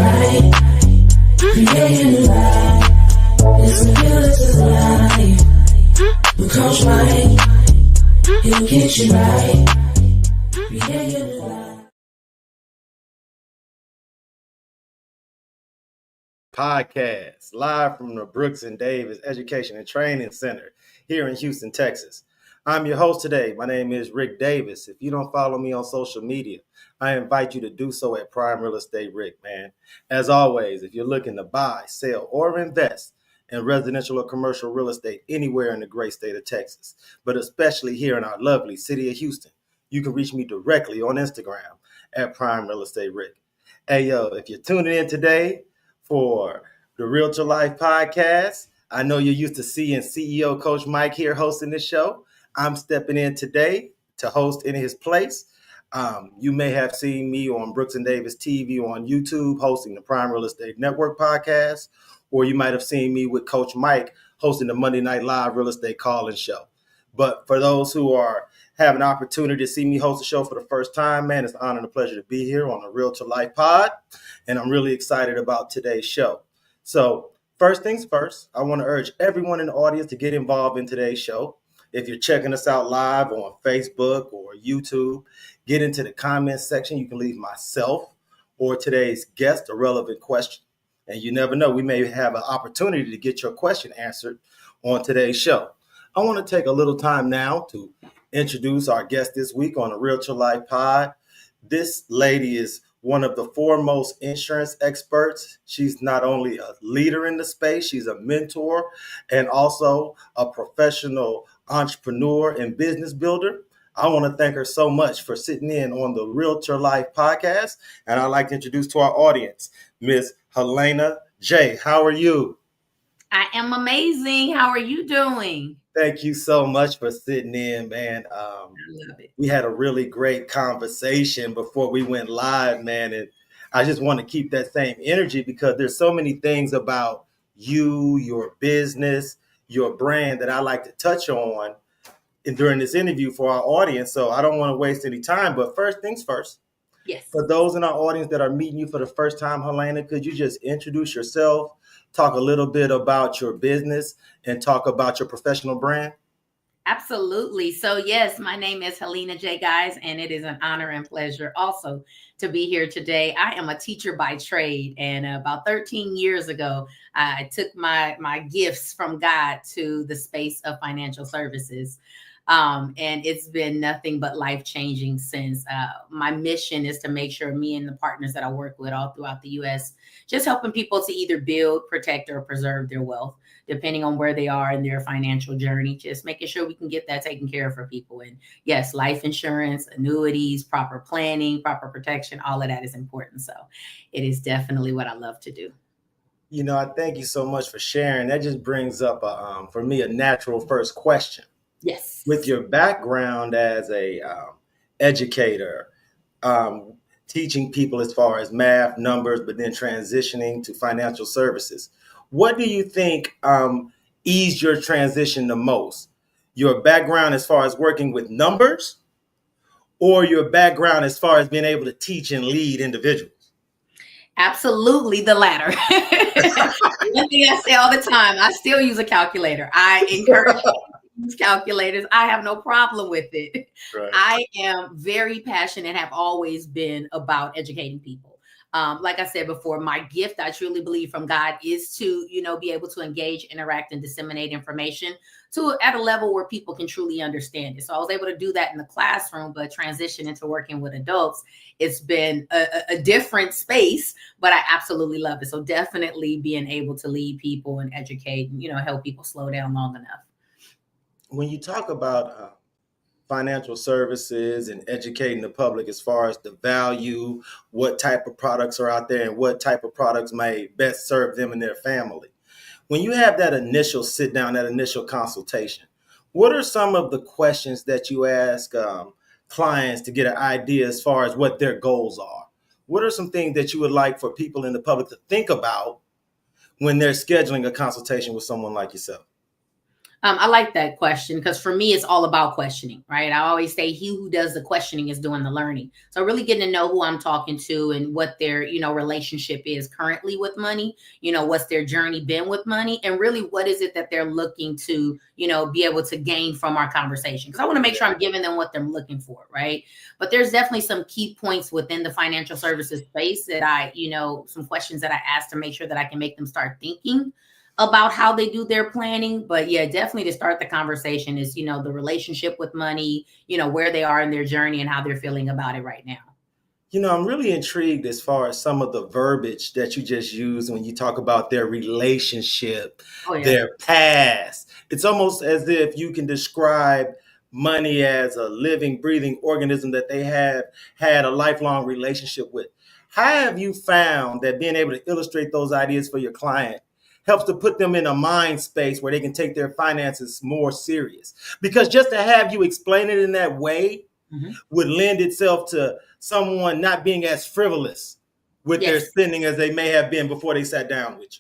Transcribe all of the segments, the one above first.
right. Creating a life. It's a beautiful life. With Coach Mike, he'll get you right. Creating a life. Podcast live from the Brooks and Davis Education and Training Center here in Houston, Texas. I'm your host today. My name is Rick Davis. If you don't follow me on social media, I invite you to do so at Prime Real Estate Rick, man. As always, if you're looking to buy, sell, or invest in residential or commercial real estate anywhere in the great state of Texas, but especially here in our lovely city of Houston, you can reach me directly on Instagram at Prime Real Estate Rick. Hey, yo, if you're tuning in today for the Realtor Life podcast, I know you're used to seeing CEO Coach Mike here hosting this show. I'm stepping in today to host in his place. You may have seen me on Brooks and Davis TV on YouTube hosting the Prime Real Estate Network podcast, or you might have seen me with Coach Mike hosting the Monday Night Live Real Estate Call-In Show. But for those who are having an opportunity to see me host the show for the first time, man, it's an honor and a pleasure to be here on the Realtor Life Pod, and I'm really excited about today's show. So first things first, I want to urge everyone in the audience to get involved in today's show. If you're checking us out live on Facebook or YouTube, get into the comments section. You can leave myself or today's guest a relevant question. And you never know, we may have an opportunity to get your question answered on today's show. I want to take a little time now to introduce our guest this week on the Realtor Life Pod. This lady is one of the foremost insurance experts. She's not only a leader in the space, she's a mentor and also a professional entrepreneur and business builder. I want to thank her so much for sitting in on the Realtor Life podcast. And I'd like to introduce to our audience, Miss Helena J. How are you? I am amazing. How are you doing? Thank you so much for sitting in, man. I love it. We had a really great conversation before we went live, man. And I just want to keep that same energy because there's so many things about you, your business, your brand that I like to touch on during this interview for our audience. So I don't want to waste any time. But first things first. Yes. For those in our audience that are meeting you for the first time, Helena, could you just introduce yourself, talk a little bit about your business, and talk about your professional brand? Absolutely. So yes, my name is Helena J, guys, and it is an honor and pleasure also to be here today. I am a teacher by trade, and about 13 years ago, I took my gifts from God to the space of financial services. And it's been nothing but life-changing since. My mission is to make sure me and the partners that I work with all throughout the U.S., just helping people to either build, protect, or preserve their wealth, depending on where they are in their financial journey, just making sure we can get that taken care of for people. And yes, life insurance, annuities, proper planning, proper protection, all of that is important. So it is definitely what I love to do. You know, I thank you so much for sharing. That just brings up, for me, a natural first question. Yes. With your background as a educator, teaching people as far as math, numbers, but then transitioning to financial services, what do you think eased your transition the most? Your background as far as working with numbers, or your background as far as being able to teach and lead individuals? Absolutely the latter. One thing I say all the time, I still use a calculator. I encourage use calculators. I have no problem with it. Right. I am very passionate, have always been about educating people. Like I said before, my gift, I truly believe from God, is to, be able to engage, interact, and disseminate information at a level where people can truly understand it. So I was able to do that in the classroom, but transition into working with adults, it's been a different space, but I absolutely love it. So definitely being able to lead people and educate and, help people slow down long enough. When you talk about financial services and educating the public as far as the value, what type of products are out there and what type of products may best serve them and their family. When you have that initial sit down, that initial consultation, what are some of the questions that you ask clients to get an idea as far as what their goals are? What are some things that you would like for people in the public to think about when they're scheduling a consultation with someone like yourself? I like that question because for me, it's all about questioning, right? I always say he who does the questioning is doing the learning. So really getting to know who I'm talking to and what their, relationship is currently with money, what's their journey been with money, and really what is it that they're looking to, be able to gain from our conversation. Because I want to make sure I'm giving them what they're looking for, right? But there's definitely some key points within the financial services space that some questions that I ask to make sure that I can make them start thinking about how they do their planning. But yeah, definitely to start the conversation is, the relationship with money, where they are in their journey and how they're feeling about it right now. I'm really intrigued as far as some of the verbiage that you just used when you talk about their relationship, Oh yeah. their past. It's almost as if you can describe money as a living, breathing organism that they have had a lifelong relationship with. How have you found that being able to illustrate those ideas for your client helps to put them in a mind space where they can take their finances more serious? Because just to have you explain it in that way would lend itself to someone not being as frivolous with their Yes. spending as they may have been before they sat down with you.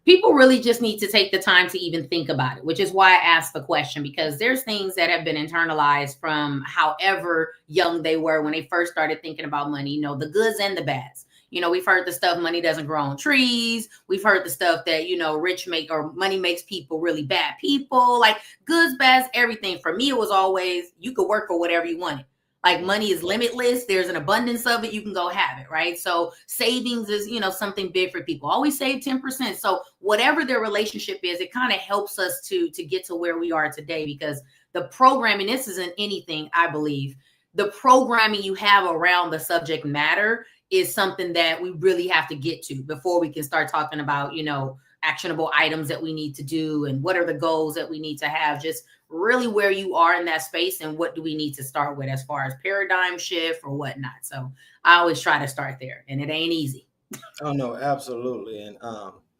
People really just need to take the time to even think about it, which is why I asked the question, because there's things that have been internalized from however young they were when they first started thinking about money, the goods and the bads. We've heard the stuff money doesn't grow on trees. We've heard the stuff that, rich make or money makes people really bad people, like goods, bads, everything. For me, it was always you could work for whatever you wanted. Like money is limitless. There's an abundance of it. You can go have it, right? So savings is, something big for people. Always save 10%. So whatever their relationship is, it kind of helps us to get to where we are today, because the programming, this isn't anything, I believe, the programming you have around the subject matter is something that we really have to get to before we can start talking about, actionable items that we need to do and what are the goals that we need to have, just really where you are in that space and what do we need to start with as far as paradigm shift or whatnot. So I always try to start there, and it ain't easy. Oh, no, absolutely. And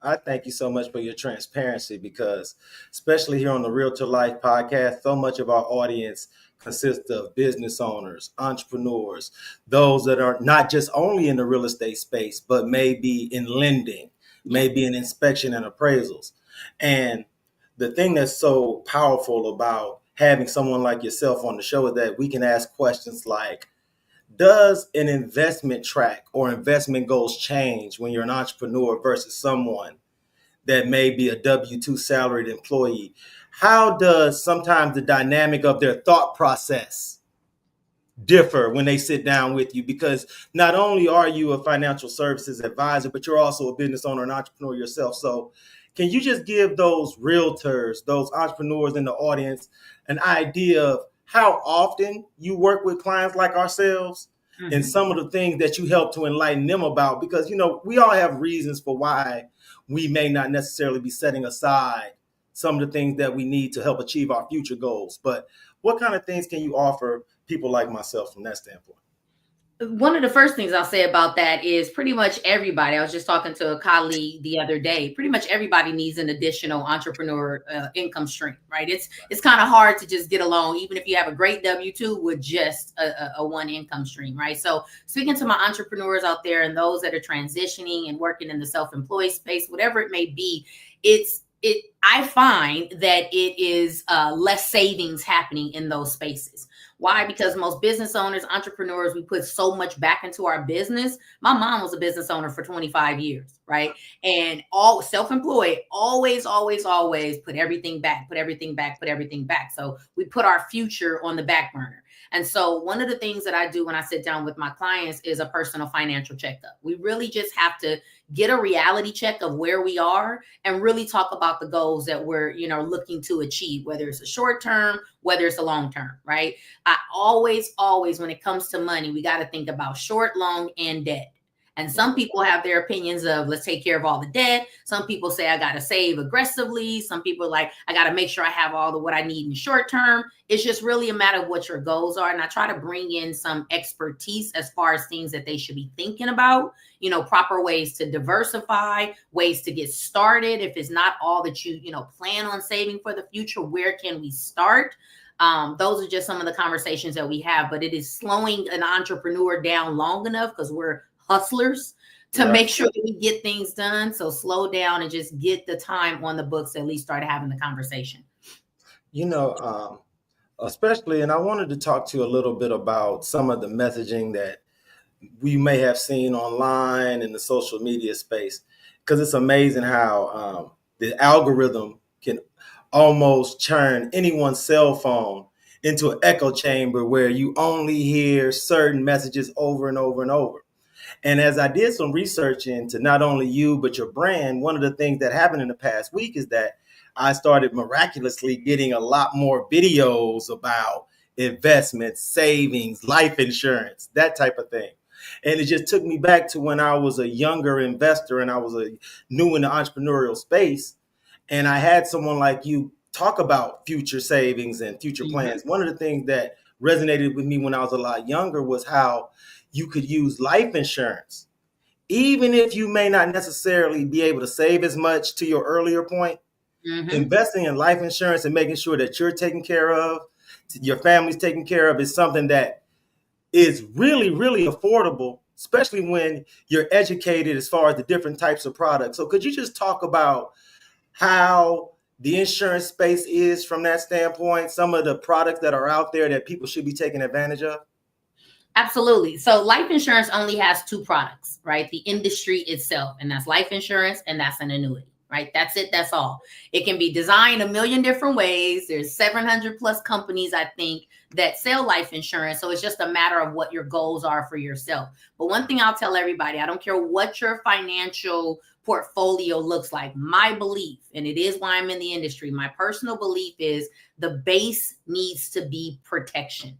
I thank you so much for your transparency, because especially here on the Realtor Life podcast, so much of our audience consists of business owners, entrepreneurs, those that are not just only in the real estate space, but maybe in lending, maybe in inspection and appraisals. And the thing that's so powerful about having someone like yourself on the show is that we can ask questions like, does an investment track or investment goals change when you're an entrepreneur versus someone that may be a W-2 salaried employee? How does sometimes the dynamic of their thought process differ when they sit down with you? Because not only are you a financial services advisor, but you're also a business owner and entrepreneur yourself. So can you just give those realtors, those entrepreneurs in the audience, an idea of how often you work with clients like ourselves and some of the things that you help to enlighten them about? Because, we all have reasons for why we may not necessarily be setting aside some of the things that we need to help achieve our future goals. But what kind of things can you offer people like myself from that standpoint? One of the first things I'll say about that is pretty much everybody. I was just talking to a colleague the other day. Pretty much everybody needs an additional entrepreneur income stream, right? It's kind of hard to just get along, even if you have a great W-2 with just a one income stream, right? So speaking to my entrepreneurs out there and those that are transitioning and working in the self-employed space, whatever it may be, I find that it is less savings happening in those spaces. Why? Because most business owners, entrepreneurs, we put so much back into our business. My mom was a business owner for 25 years, right? And all self-employed, always put everything back, put everything back, put everything back. So we put our future on the back burner. And so one of the things that I do when I sit down with my clients is a personal financial checkup. We really just have to get a reality check of where we are and really talk about the goals that we're, looking to achieve, whether it's a short term, whether it's a long term, right? I always, when it comes to money, we got to think about short, long, and debt. And some people have their opinions of let's take care of all the debt. Some people say I got to save aggressively. Some people like I got to make sure I have all the what I need in the short term. It's just really a matter of what your goals are. And I try to bring in some expertise as far as things that they should be thinking about, proper ways to diversify, ways to get started. If it's not all that you plan on saving for the future, where can we start? Those are just some of the conversations that we have, but it is slowing an entrepreneur down long enough because we're hustlers to make sure that we get things done. So slow down and just get the time on the books, at least start having the conversation. You know, especially, and I wanted to talk to you a little bit about some of the messaging that we may have seen online in the social media space, because it's amazing how the algorithm can almost turn anyone's cell phone into an echo chamber where you only hear certain messages over and over and over. And as I did some research into not only you, but your brand, one of the things that happened in the past week is that I started miraculously getting a lot more videos about investments, savings, life insurance, that type of thing. And it just took me back to when I was a younger investor and I was new in the entrepreneurial space. And I had someone like you talk about future savings and future plans. One of the things that resonated with me when I was a lot younger was how you could use life insurance. Even if you may not necessarily be able to save as much, to your earlier point, investing in life insurance and making sure that you're taken care of, your family's taken care of, is something that is really, really affordable, especially when you're educated as far as the different types of products. So could you just talk about how the insurance space is from that standpoint, some of the products that are out there that people should be taking advantage of? Absolutely. So life insurance only has two products, right? The industry itself, and that's life insurance and that's an annuity, right? That's it. That's all. It can be designed a million different ways. There's 700 plus companies, I think, that sell life insurance. So it's just a matter of what your goals are for yourself. But one thing I'll tell everybody, I don't care what your financial portfolio looks like. My belief, and it is why I'm in the industry, my personal belief is the base needs to be protection.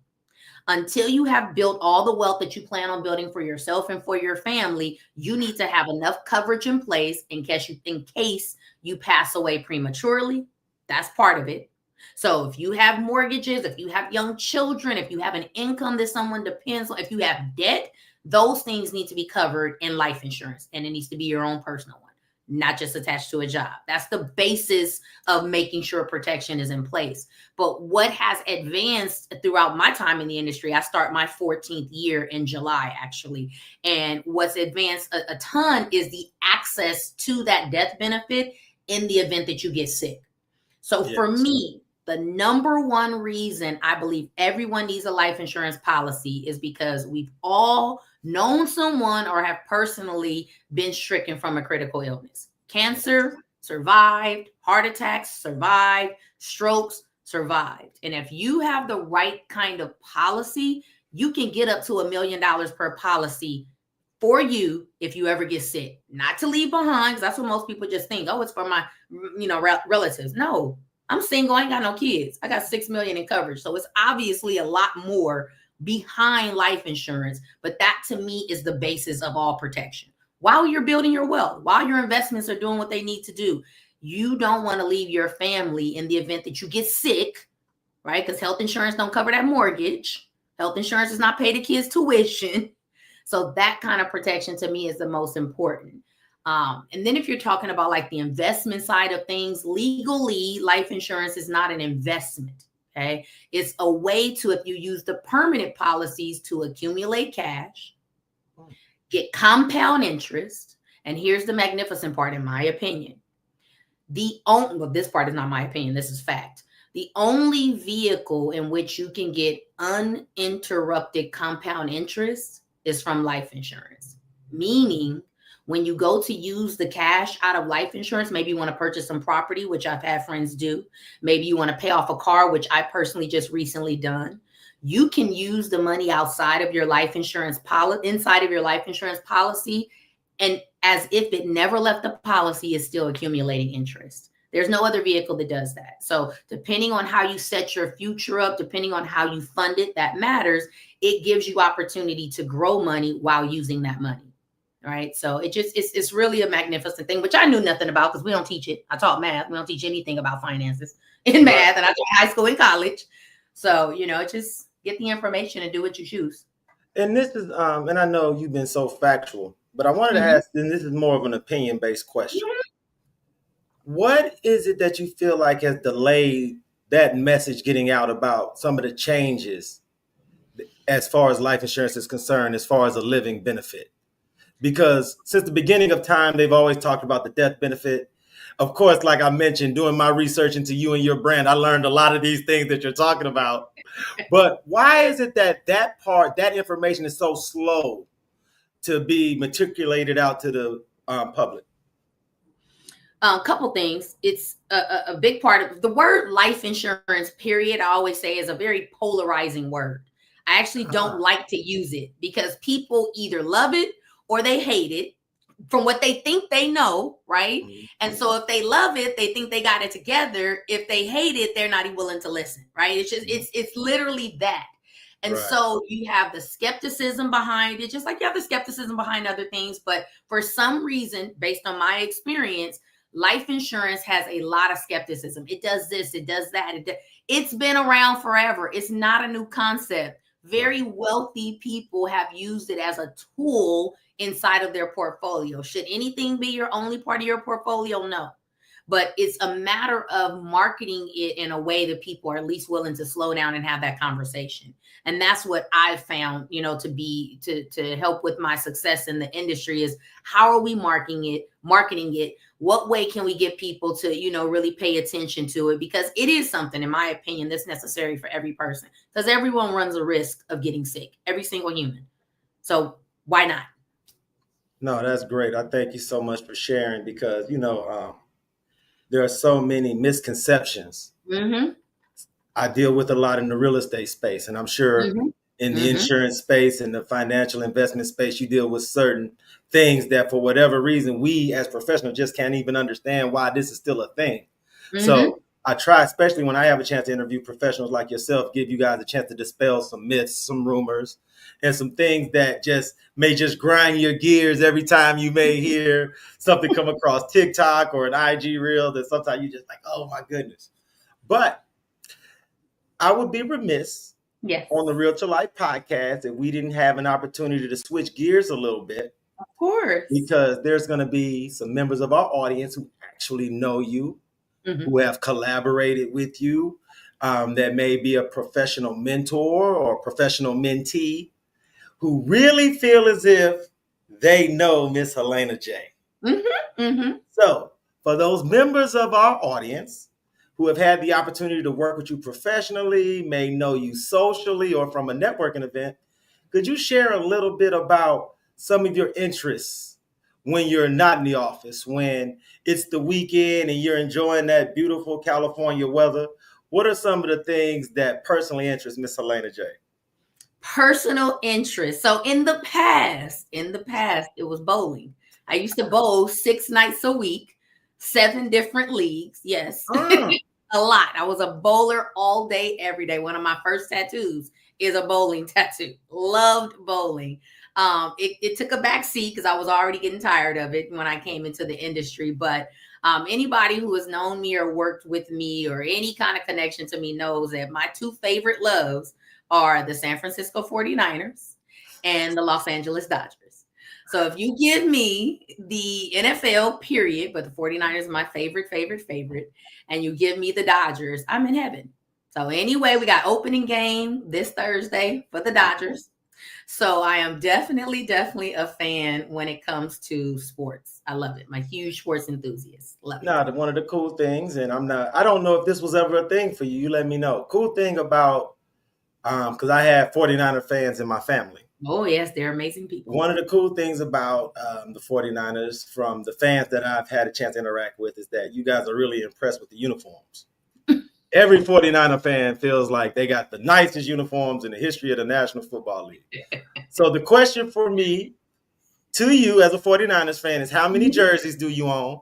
Until you have built all the wealth that you plan on building for yourself and for your family, you need to have enough coverage in place in case you pass away prematurely. That's part of it. So if you have mortgages, if you have young children, if you have an income that someone depends on, if you have debt, those things need to be covered in life insurance, and it needs to be your own personal one, not just attached to a job. That's the basis of making sure protection is in place. But what has advanced throughout my time in the industry, I start my 14th year in July, actually. And what's advanced a ton is the access to that death benefit in the event that you get sick. So for me, the number one reason I believe everyone needs a life insurance policy is because we've all known someone or have personally been stricken from a critical illness. Cancer, survived. Heart attacks, survived. Strokes, survived. And if you have the right kind of policy, you can get up to $1 million per policy for you if you ever get sick. Not to leave behind, because that's what most people just think. Oh, it's for my, relatives. No, I'm single. I ain't got no kids. I got $6 million in coverage. So it's obviously a lot more behind life insurance, but that to me is the basis of all protection. While you're building your wealth, while your investments are doing what they need to do, you don't want to leave your family in the event that you get sick, right? Because health insurance don't cover that mortgage. Health insurance does not pay the kids' tuition. So that kind of protection to me is the most important. And then if you're talking about like the investment side of things, legally, life insurance is not an investment. Okay. It's a way to, if you use the permanent policies, to accumulate cash, get compound interest. And here's the magnificent part, in my opinion. This part is not my opinion. This is fact. The only vehicle in which you can get uninterrupted compound interest is from life insurance. Meaning, when you go to use the cash out of life insurance, maybe you want to purchase some property, which I've had friends do. Maybe you want to pay off a car, which I personally just recently done. You can use the money outside of your life insurance policy, inside of your life insurance policy, and as if it never left the policy, is still accumulating interest. There's no other vehicle that does that. So depending on how you set your future up, depending on how you fund it, that matters. It gives you opportunity to grow money while using that money. All right. So it's really a magnificent thing, which I knew nothing about because we don't teach it. I taught math. We don't teach anything about finances in math, and I taught high school and college. So, just get the information and do what you choose. And this is, and I know you've been so factual, but I wanted to ask, and this is more of an opinion-based question. What is it that you feel like has delayed that message getting out about some of the changes as far as life insurance is concerned, as far as a living benefit? Because since the beginning of time, they've always talked about the death benefit, of course, like I mentioned, doing my research into you and your brand, I learned a lot of these things that you're talking about. But why is it that information is so slow to be matriculated out to the public? A couple things. It's a big part of the word life insurance, period. I always say is a very polarizing word. I actually don't like to use it because people either love it or they hate it from what they think they know, right? Mm-hmm. And so if they love it, they think they got it together. If they hate it, they're not even willing to listen, right? It's just it's literally that. And so you have the skepticism behind it, just like you have the skepticism behind other things. But for some reason, based on my experience, life insurance has a lot of skepticism. It does this, it does that. It's been around forever. It's not a new concept. Very wealthy people have used it as a tool inside of their portfolio. Should anything be your only part of your portfolio? No. But it's a matter of marketing it in a way that people are at least willing to slow down and have that conversation. And that's what I've found, to help with my success in the industry is how are we marketing it? What way can we get people to, really pay attention to it? Because it is something, in my opinion, that's necessary for every person, because everyone runs a risk of getting sick, every single human. So why not? No, that's great. I thank you so much for sharing because, there are so many misconceptions. Mm-hmm. I deal with a lot in the real estate space, and I'm sure in the insurance space and the financial investment space, you deal with certain things that for whatever reason, we as professionals just can't even understand why this is still a thing. So I try, especially when I have a chance to interview professionals like yourself, give you guys a chance to dispel some myths, some rumors, and some things that may grind your gears every time you may hear something come across TikTok or an IG reel that sometimes you just like, oh my goodness. But I would be remiss on the Realtor Life podcast if we didn't have an opportunity to switch gears a little bit. Of course. Because there's going to be some members of our audience who actually know you, who have collaborated with you, that may be a professional mentor or professional mentee, who really feel as if they know Miss Helena J. So for those members of our audience who have had the opportunity to work with you professionally, may know you socially or from a networking event, could you share a little bit about some of your interests when you're not in the office, when it's the weekend and you're enjoying that beautiful California weather? What are some of the things that personally interest Miss Helena J? Personal interest. So in the past, it was bowling. I used to bowl 6 nights a week, 7 different leagues. Yes. A lot. I was a bowler all day, every day. One of my first tattoos is a bowling tattoo. Loved bowling. It took a back seat because I was already getting tired of it when I came into the industry. But anybody who has known me or worked with me or any kind of connection to me knows that my 2 favorite loves are the San Francisco 49ers and the Los Angeles Dodgers. So if you give me the NFL period, but the 49ers are my favorite, and you give me the Dodgers, I'm in heaven. So anyway, we got opening game this Thursday for the Dodgers. So I am definitely a fan when it comes to sports. I love it. I'm a huge sports enthusiast. Love it. Now, one of the cool things, and I don't know if this was ever a thing for you. You let me know. Cool thing about, because I have 49er fans in my family. Oh, yes, they're amazing people. One of the cool things about the 49ers from the fans that I've had a chance to interact with is that you guys are really impressed with the uniforms. Every 49er fan feels like they got the nicest uniforms in the history of the National Football League. So the question for me to you as a 49ers fan is how many jerseys do you own?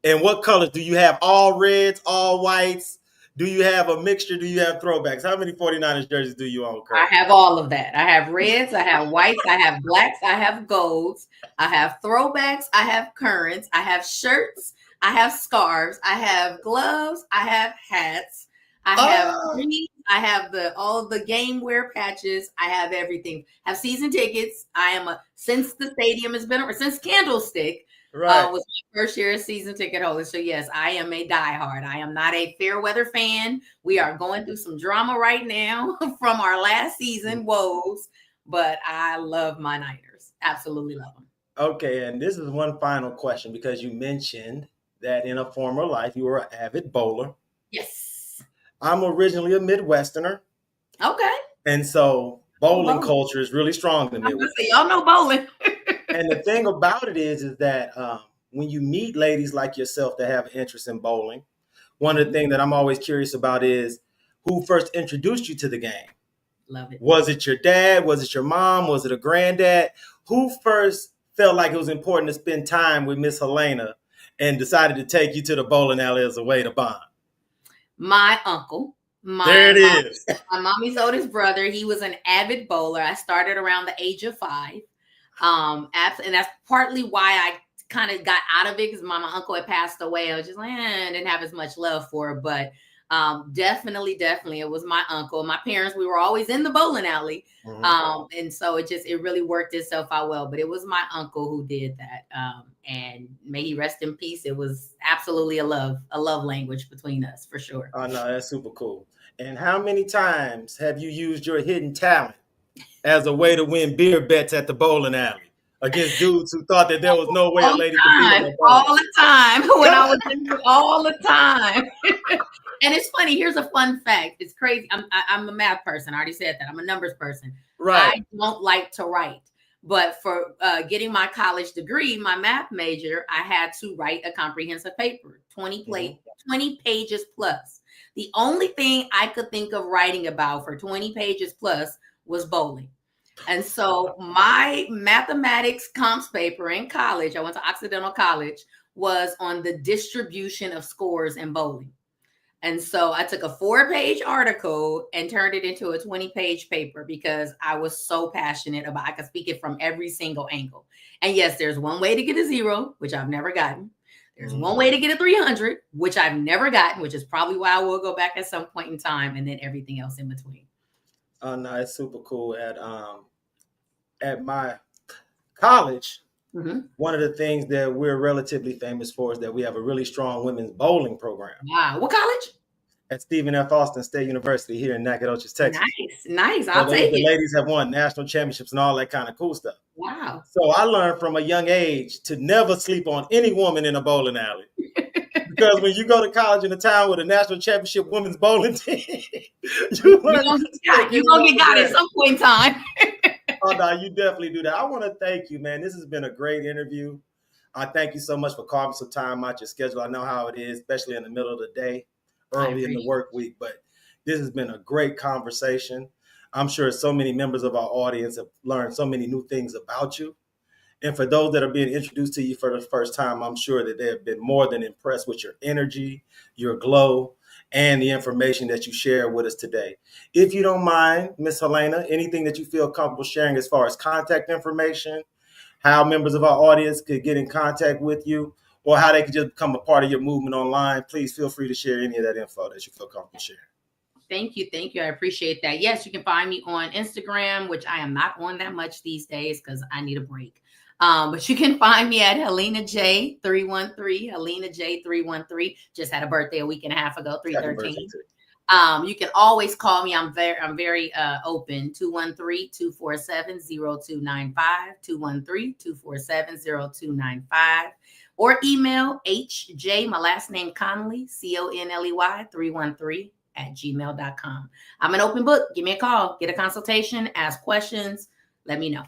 And what colors? Do you have all reds, all whites? Do you have a mixture? Do you have throwbacks? How many 49ers jerseys do you own, Kurt? I have all of that. I have reds, I have whites, I have blacks, I have golds, I have throwbacks, I have currents, I have shirts, I have scarves, I have gloves, I have hats, I have greens, I have all the game wear patches, I have everything. I have season tickets. I am since the stadium has been since Candlestick. Was my first year season ticket holder. So yes, I am a diehard. I am not a fair weather fan. We are going through some drama right now from our last season woes, but I love my Niners. Absolutely love them. Okay, and this is one final question because you mentioned that in a former life you were an avid bowler. Yes. I'm originally a Midwesterner, Okay. and so Oh, bowling bowling. culture is really strong in the I'm gonna Midwest. say y'all know bowling. And the thing about it is that when you meet ladies like yourself that have interest in bowling, one of the Mhm. things that I'm always curious about is who first introduced you to the game. Love it. Was it your dad? Was it your mom? Was it a granddad? Who first felt like it was important to spend time with Miss Helena and decided to take you to the bowling alley as a way to bond? My uncle, There my it mom, is. my mommy's oldest brother, he was an avid bowler. I started around the age of 5. And that's partly why I kind of got out of it because my uncle had passed away. I was just like, didn't have as much love for it. But definitely, it was my uncle. My parents, we were always in the bowling alley. And so it really worked itself out well. But it was my uncle who did that. And may he rest in peace. It was absolutely a love language between us for sure. Oh no, that's super cool. And how many times have you used your hidden talent as a way to win beer bets at the bowling alley against dudes who thought that there was no way a All lady the could beat them time, at bowling? all the time when Come I on. was in there, all the time. And it's funny. Here's a fun fact. It's crazy. I'm a math person. I already said that. I'm a numbers person. Right. I don't like to write. But for getting my college degree, my math major, I had to write a comprehensive paper, 20 pages plus. The only thing I could think of writing about for 20 pages plus was bowling. And so my mathematics comps paper in college, I went to Occidental College, was on the distribution of scores in bowling. And so I took a 4-page article and turned it into a 20-page paper because I was so passionate about I could speak it from every single angle. And yes, there's one way to get a 0, which I've never gotten. There's one way to get a 300, which I've never gotten, which is probably why I will go back at some point in time, and then everything else in between. Oh no, it's super cool. At my college, one of the things that we're relatively famous for is that we have a really strong women's bowling program Wow. What college? at Stephen F. Austin State University here in Nacogdoches, Texas. Nice. So I'll take the it. ladies have won national championships and all that kind of cool stuff. Wow. So I learned from a young age to never sleep on any woman in a bowling alley. Because when you go to college in a town with a national championship women's bowling team, you're gonna get got at some point in time. Oh no, you definitely do that. I want to thank you, man. This has been a great interview. I thank you so much for carving some time out your schedule. I know how it is, especially in the middle of the day, early in the work week. But this has been a great conversation. I'm sure so many members of our audience have learned so many new things about you. And for those that are being introduced to you for the first time, I'm sure that they have been more than impressed with your energy, your glow, and the information that you share with us today. If you don't mind, Miss Helena, anything that you feel comfortable sharing as far as contact information, how members of our audience could get in contact with you, or how they could just become a part of your movement online, please feel free to share any of that info that you feel comfortable sharing. Thank you. I appreciate that. Yes, you can find me on Instagram, which I am not on that much these days because I need a break. But you can find me at Helena J313, Helena J313. Just had a birthday a week and a half ago, 313. You can always call me. I'm very open. 213-247-0295, 213-247-0295, or email HJ, my last name Conley, Conley 313 I'm an open book. Give me a call, get a consultation, ask questions, let me know.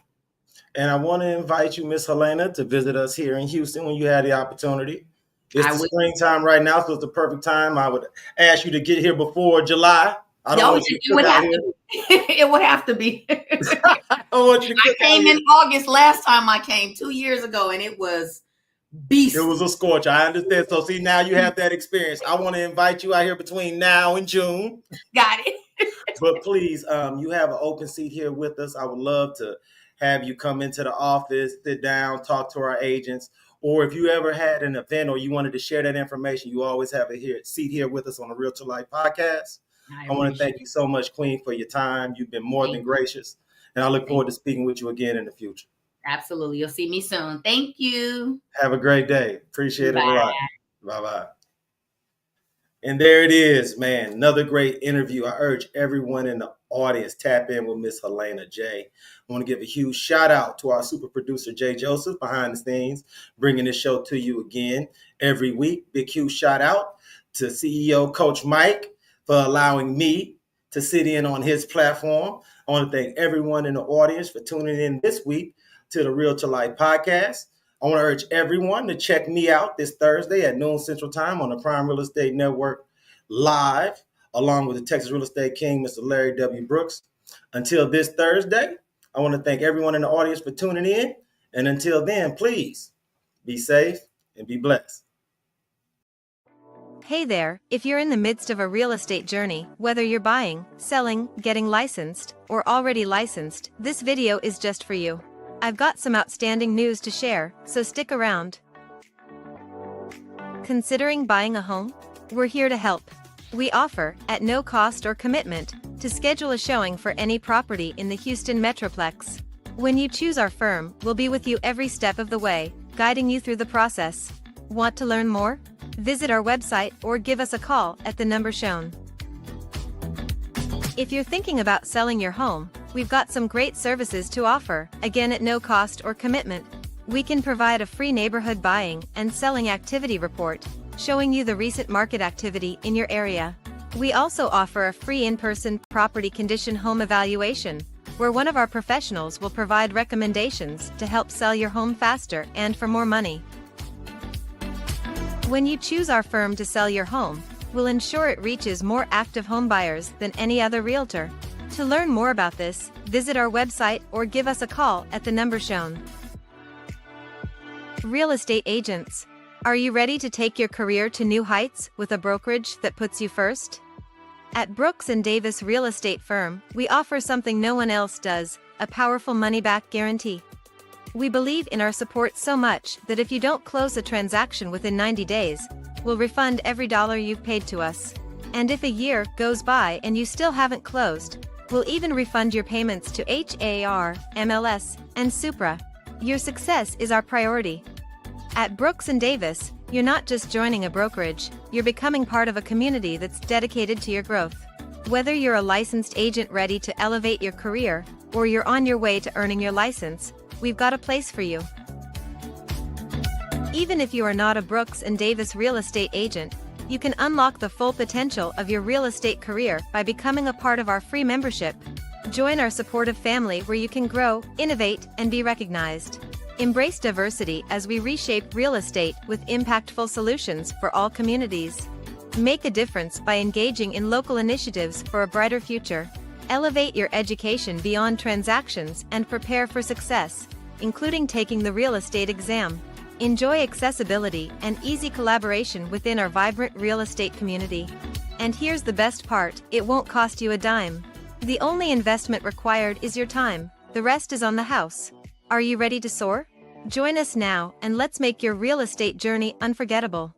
And I want to invite you, Miss Helena, to visit us here in Houston when you had the opportunity. It's the springtime right now, so it's the perfect time. I would ask you to get here before July. I don't want you to cook out here. It would have to be. I don't want you to cook I came in August last time I came 2 years ago, and it was beast. It was a scorcher. I understand. So see, now you have that experience. I want to invite you out here between now and June. Got it. But please, you have an open seat here with us. I would love to have you come into the office, sit down, talk to our agents. Or if you ever had an event or you wanted to share that information, you always have a seat here with us on the Realtor Life podcast. I want to thank you so much, Queen, for your time. You've been more than gracious. And I look forward to speaking with you again in the future. Absolutely. You'll see me soon. Thank you. Have a great day. Appreciate it a lot. Bye-bye. And there it is, man. Another great interview. I urge everyone in the audience, tap in with Miss Helena J. I want to give a huge shout out to our super producer, Jay Joseph, behind the scenes, bringing this show to you again every week. Big, huge shout out to CEO Coach Mike for allowing me to sit in on his platform. I want to thank everyone in the audience for tuning in this week to the Realtor Life podcast. I want to urge everyone to check me out this Thursday at noon Central Time on the Prime Real Estate Network live, along with the Texas Real Estate King, Mr. Larry W. Brooks. Until this Thursday, I want to thank everyone in the audience for tuning in. And until then, please be safe and be blessed. Hey there, if you're in the midst of a real estate journey, whether you're buying, selling, getting licensed, or already licensed, this video is just for you. I've got some outstanding news to share, so stick around. Considering buying a home? We're here to help. We offer, at no cost or commitment, to schedule a showing for any property in the Houston Metroplex. When you choose our firm, we'll be with you every step of the way, guiding you through the process. Want to learn more? Visit our website or give us a call at the number shown. If you're thinking about selling your home, we've got some great services to offer, again at no cost or commitment. We can provide a free neighborhood buying and selling activity report, showing you the recent market activity in your area. We also offer a free in-person property condition home evaluation, where one of our professionals will provide recommendations to help sell your home faster and for more money. When you choose our firm to sell your home, we'll ensure it reaches more active home buyers than any other realtor. To learn more about this, visit our website or give us a call at the number shown. Real estate agents. Are you ready to take your career to new heights with a brokerage that puts you first? At Brooks & Davis Real Estate Firm, we offer something no one else does, a powerful money-back guarantee. We believe in our support so much that if you don't close a transaction within 90 days, we'll refund every dollar you've paid to us. And if a year goes by and you still haven't closed, we'll even refund your payments to HAR, MLS, and Supra. Your success is our priority. At Brooks & Davis, you're not just joining a brokerage, you're becoming part of a community that's dedicated to your growth. Whether you're a licensed agent ready to elevate your career, or you're on your way to earning your license, we've got a place for you. Even if you are not a Brooks & Davis real estate agent, you can unlock the full potential of your real estate career by becoming a part of our free membership. Join our supportive family where you can grow, innovate, and be recognized. Embrace diversity as we reshape real estate with impactful solutions for all communities. Make a difference by engaging in local initiatives for a brighter future. Elevate your education beyond transactions and prepare for success, including taking the real estate exam. Enjoy accessibility and easy collaboration within our vibrant real estate community. And here's the best part, it won't cost you a dime. The only investment required is your time, the rest is on the house. Are you ready to soar? Join us now and let's make your real estate journey unforgettable.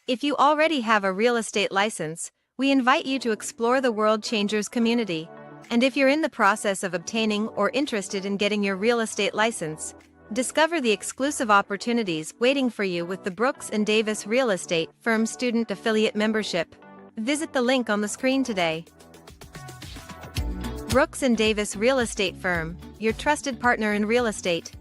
If you already have a real estate license, we invite you to explore the World Changers community. And if you're in the process of obtaining or interested in getting your real estate license, discover the exclusive opportunities waiting for you with the Brooks & Davis Real Estate Firm Student Affiliate Membership. Visit the link on the screen today. Brooks & Davis Real Estate Firm, your trusted partner in real estate.